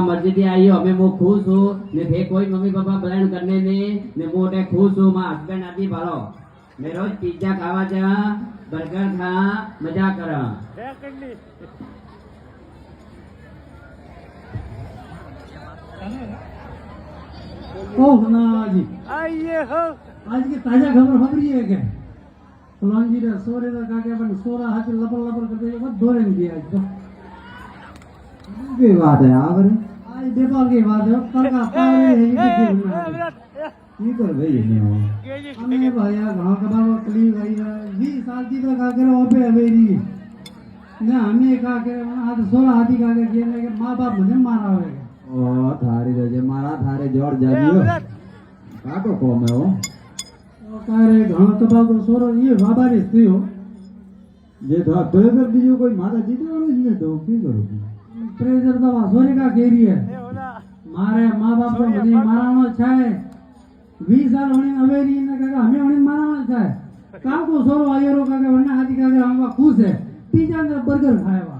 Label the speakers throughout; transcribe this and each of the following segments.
Speaker 1: मर्जी थी आई हो मैं खुश हूँ ने थे कोई मम्मी पापा ब्लेंड करने ने मोटे खुश हूँ मां हस्बैंड आदि भालो मैं रोज पिज्जा खावा जा बर्गर खा मजा करा
Speaker 2: ओ ना जी
Speaker 3: आइए हो
Speaker 2: आज की ताजा खबर खबरी है क्या फलान जी रे सोरे का काके अपन सोरा हाथ लपर लपर करते ये बहुत दोरे नहीं दिया आज तो
Speaker 4: की बात है आप रे
Speaker 2: आज नेपाल की बात है कल का पारे है ये कर भाई ने हो हमें भाया गांव का बाबा कली भाई 20 साल की तो का करे ओपे हवेली ना हमें का करे आज सोरा हाथी का के गेले के मां बाप मुझे मारा होगा
Speaker 4: ओ थारी रजे मारा थारे जोड़ जादियो काटो को में हो
Speaker 2: ओ कारे गांव का बाबा सोरो ये बाबा रे थी हो
Speaker 4: जे तो प्रेशर दीजिए कोई माता जीते और इसने तो की करोगी
Speaker 2: प्रेशर तो सोरे का केरी है मारे माँ बाप को मुझे मारानो छाए 20 साल होने अवेरी ने कहा हमें होने मारानो छाए काम को सोरो आयो रो का वरना हाथी का हम खुश है पिज्जा ने बर्गर खाया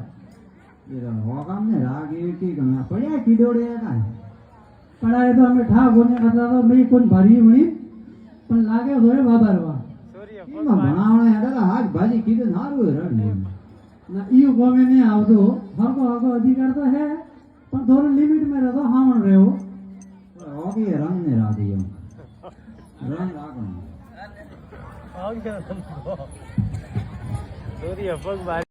Speaker 4: ये हो काम ने राग ये की गना पड़या कीडोड़े का
Speaker 2: पढ़ाए तो हमें ठा होने करता तो मैं कोन भारी हुई पण लागे होरे बाबा रवा
Speaker 4: एमा बनावणे हेडला हाज भाजी कीधे नारू रड़ी
Speaker 2: ना इयो गोमे नहीं आवतो हको अधिकार तो है पर थोड़ा लिमिट में रहो हामण रहो
Speaker 4: हो भी रंग ने रा दियो रंग राखो
Speaker 3: सूर्य पग